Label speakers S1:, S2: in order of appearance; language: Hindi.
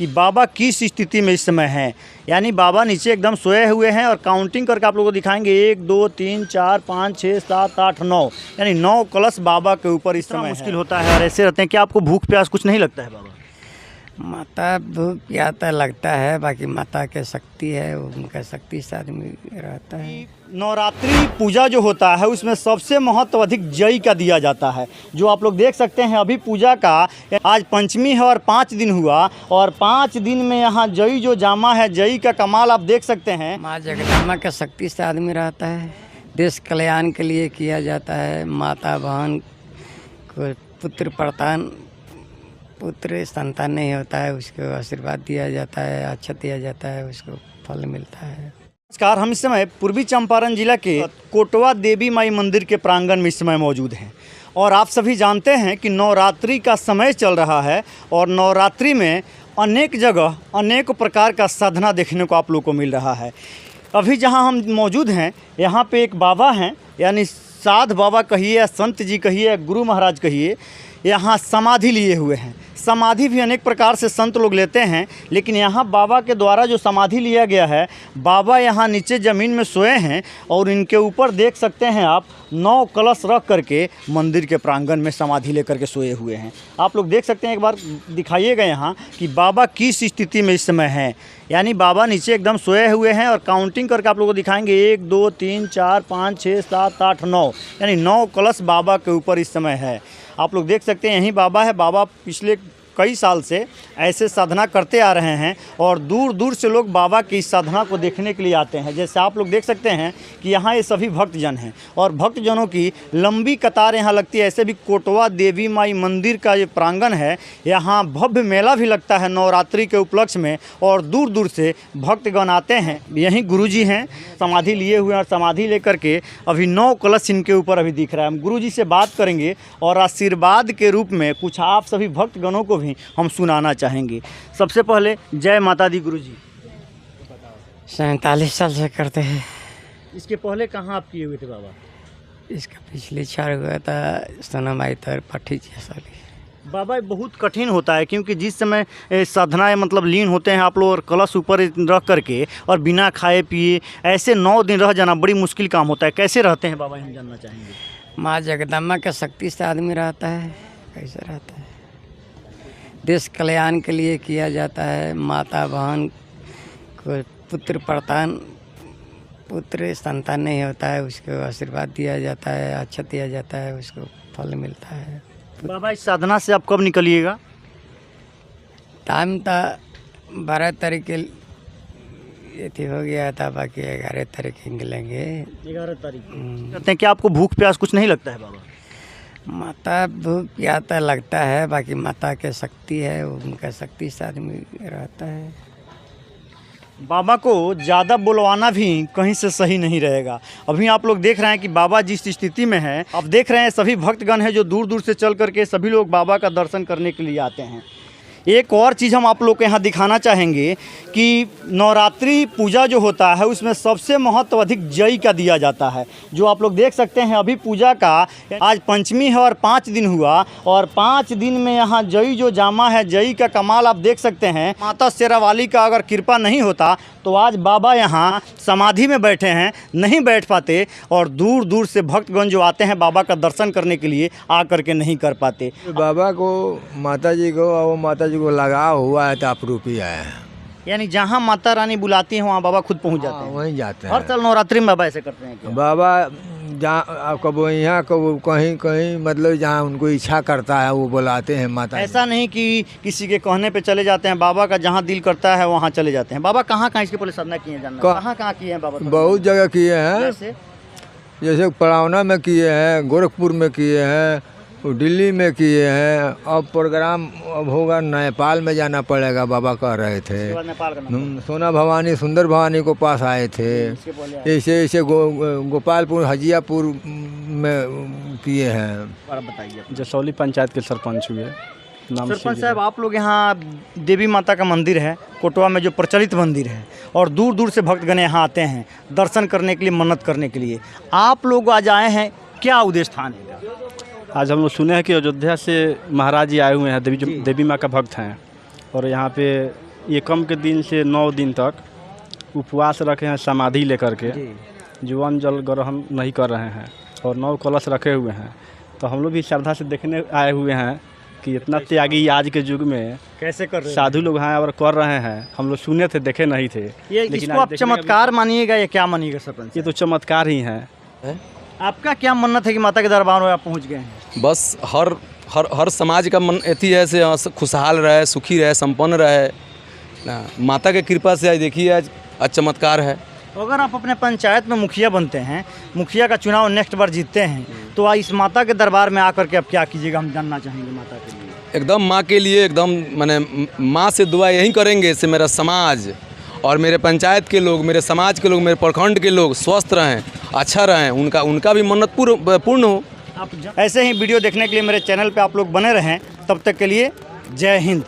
S1: कि बाबा किस स्थिति में इस समय हैं। यानी बाबा नीचे एकदम सोए हुए हैं और काउंटिंग करके आप लोगों को दिखाएंगे 1 2 3 4 5 6 7 8 9, यानी 9 कलश बाबा के ऊपर इस समय मुश्किल होता है और ऐसे रहते हैं कि आपको भूख प्यास कुछ नहीं लगता है बाबा?
S2: माता भूख प्यास तो लगता है, बाकी माता के शक्ति है, उनका शक्ति से आदमी रहता है।
S1: नवरात्रि पूजा जो होता है उसमें सबसे महत्व अधिक जई का दिया जाता है, जो आप लोग देख सकते हैं। अभी पूजा का आज पंचमी है और 5 दिन हुआ और 5 दिन में यहाँ जई जो जामा है, जई का कमाल आप देख सकते हैं।
S2: माँ जगदम्बा के शक्ति से आदमी रहता है, देश कल्याण के लिए किया जाता है। माता बहन को पुत्र संतान नहीं होता है, उसको आशीर्वाद दिया जाता है, अच्छा दिया जाता है, उसको फल मिलता है।
S1: नमस्कार, हम इस समय पूर्वी चंपारण जिला के कोटवा देवी माई मंदिर के प्रांगण में इस समय मौजूद हैं और आप सभी जानते हैं कि नवरात्रि का समय चल रहा है और नवरात्रि में अनेक जगह अनेक प्रकार का साधना देखने को आप लोग को मिल रहा है। अभी जहां हम मौजूद हैं यहाँ पे एक बाबा हैं, यानी साध बाबा कहिए या संत जी कहिए या गुरु महाराज कहिए, यहाँ समाधि लिए हुए हैं। समाधि भी अनेक प्रकार से संत लोग लेते हैं, लेकिन यहाँ बाबा के द्वारा जो समाधि लिया गया है, बाबा यहाँ नीचे ज़मीन में सोए हैं और इनके ऊपर देख सकते हैं आप 9 कलश रख करके मंदिर के प्रांगण में समाधि लेकर के सोए हुए हैं। आप लोग देख सकते हैं, एक बार दिखाइएगा यहाँ कि बाबा किस स्थिति में इस समय हैं। यानी बाबा नीचे एकदम सोए हुए हैं और काउंटिंग करके आप लोगों को दिखाएंगे 1 2 3 4 5 6 7 8 9, यानी 9 कलश बाबा के ऊपर इस समय है। आप लोग देख सकते हैं यही बाबा है। बाबा पिछले कई साल से ऐसे साधना करते आ रहे हैं और दूर दूर से लोग बाबा की इस साधना को देखने के लिए आते हैं। जैसे आप लोग देख सकते हैं कि यहाँ ये सभी भक्तजन हैं और भक्तजनों की लंबी कतार यहाँ लगती है। ऐसे भी कोटवा देवी माई मंदिर का ये प्रांगण है, यहाँ भव्य मेला भी लगता है नवरात्रि के उपलक्ष्य में और दूर दूर से भक्तगण आते हैं। यहीं गुरुजी हैं, समाधि लिए हुए हैं और समाधि लेकर के अभी 9 कलश इनके ऊपर अभी दिख रहा है। हम गुरुजी से बात करेंगे और आशीर्वाद के रूप में कुछ आप सभी भक्तगणों को भी हम सुनाना चाहेंगे। सबसे पहले जय माता दी गुरुजी।
S2: 47 साल से करते हैं।
S1: इसके पहले कहाँ आप किए हुए थे बाबा?
S2: इसका पिछले 4 हुआ था सोनामाई तर पट्टी साली।
S1: बाबा बहुत कठिन होता है, क्योंकि जिस समय साधनाएं मतलब लीन होते हैं आप लोग और कलश ऊपर रख करके और बिना खाए पिए ऐसे 9 दिन रह जाना बड़ी मुश्किल काम होता है। कैसे रहते हैं बाबा, हम जानना चाहेंगे।
S2: माँ जगदम्बा के शक्ति से आदमी रहता है। कैसे रहता है? देश कल्याण के लिए किया जाता है। माता बहन को पुत्र संतान नहीं होता है, उसको आशीर्वाद दिया जाता है, अच्छा दिया जाता है, उसको फल मिलता है।
S1: बाबा इस साधना से आप कब निकलिएगा?
S2: टाइम था 12 तारीख के ये हो गया था, बाकी 11 तारीख निकलेंगे।
S1: 11 तारीख कहते हैं कि आपको भूख प्यास कुछ नहीं लगता है बाबा?
S2: माता भूख प्यास तो लगता है, बाकी माता के शक्ति है, उनका शक्ति से आदमी रहता है।
S1: बाबा को ज़्यादा बुलवाना भी कहीं से सही नहीं रहेगा। अभी आप लोग देख रहे हैं कि बाबा जिस स्थिति में है, आप देख रहे हैं सभी भक्तगण हैं जो दूर दूर से चल करके सभी लोग बाबा का दर्शन करने के लिए आते हैं। एक और चीज़ हम आप लोग को यहाँ दिखाना चाहेंगे कि नवरात्रि पूजा जो होता है उसमें सबसे महत्व अधिक जई का दिया जाता है, जो आप लोग देख सकते हैं। अभी पूजा का आज पंचमी है और 5 दिन हुआ और 5 दिन में यहाँ जई जो जामा है, जई का कमाल आप देख सकते हैं। माता शेरावाली का अगर कृपा नहीं होता तो आज बाबा यहाँ समाधि में बैठे हैं, नहीं बैठ पाते और दूर दूर से भक्तगण जो आते हैं बाबा का दर्शन करने के लिए आ करके नहीं कर पाते।
S3: बाबा को माता जी को और माता जी को लगाव हुआ है तो अपरूपी है।
S1: यानी जहाँ माता रानी बुलाती हैं वहाँ बाबा खुद पहुँच जाते हैं।
S3: वहीं जाते हैं।
S1: हर साल नवरात्रि में बाबा ऐसे करते हैं क्या?
S3: बाबा जहाँ कबो यहाँ कबो कहीं कहीं, मतलब जहाँ उनको इच्छा करता है वो बुलाते हैं माता।
S1: ऐसा नहीं कि किसी के कहने पे चले जाते हैं, बाबा का जहाँ दिल करता है वहाँ चले जाते हैं। बाबा कहाँ कहाँ इसके पहले साधना किए हैं, जानना कहाँ कहाँ किए हैं बाबा?
S3: बहुत जगह किए हैं, जैसे पड़ावना में किए हैं, गोरखपुर में किए हैं, दिल्ली में किए हैं। अब प्रोग्राम अब होगा नेपाल में जाना पड़ेगा, बाबा कह रहे थे। सोना भवानी सुंदर भवानी को पास आए थे। ऐसे ऐसे गोपालपुर हजियापुर में किए हैं।
S1: बताइए।
S4: जसौली पंचायत के सरपंच हुए।
S1: सरपंच साहब, आप लोग यहाँ देवी माता का मंदिर है कोटवा में जो प्रचलित मंदिर है और दूर दूर से भक्तगण यहाँ आते हैं दर्शन करने के लिए, मन्नत करने के लिए। आप लोग आज आए हैं, क्या उद्देश्य स्थान है?
S4: आज हम लोग सुने हैं कि अयोध्या से महाराज जी आए हुए हैं, देवी माँ का भक्त हैं और यहाँ पे एकम के दिन से 9 दिन तक उपवास रखे हैं समाधि लेकर के, जो अन्न जल ग्रहण नहीं कर रहे हैं और 9 कलश रखे हुए हैं। तो हम लोग भी श्रद्धा से देखने आए हुए हैं कि इतना त्यागी आज के युग में
S1: कैसे कर रहे हैं
S4: साधु लोग हैं और कर रहे हैं। हम लोग सुने थे, देखे नहीं थे।
S1: ये
S4: लेकिन
S1: इसको
S4: आज
S1: आप
S4: देखने का
S1: चमत्कार मानिएगा या क्या मानिएगा सरपंच?
S4: ये तो चमत्कार ही है।
S1: आपका क्या मन्नत है कि माता के दरबार में आप पहुंच गए हैं?
S5: बस हर समाज का मन एथी है से खुशहाल रहे, सुखी रहे, संपन्न रहे ना। माता के कृपा से आज देखिए आज चमत्कार है।
S1: अगर आप अपने पंचायत में मुखिया बनते हैं, मुखिया का चुनाव नेक्स्ट बार जीतते हैं, तो आप इस माता के दरबार में आकर के आप क्या कीजिएगा, हम जानना चाहेंगे माता के लिए।
S5: एकदम माँ के लिए एकदम माने माँ से दुआ यही करेंगे से मेरा समाज और मेरे पंचायत के लोग, मेरे समाज के लोग, मेरे प्रखंड के लोग स्वस्थ रहें, अच्छा रहें, उनका भी मन्नत पूर्ण हो।
S1: आप ऐसे ही वीडियो देखने के लिए मेरे चैनल पे आप लोग बने रहें। तब तक के लिए जय हिंद।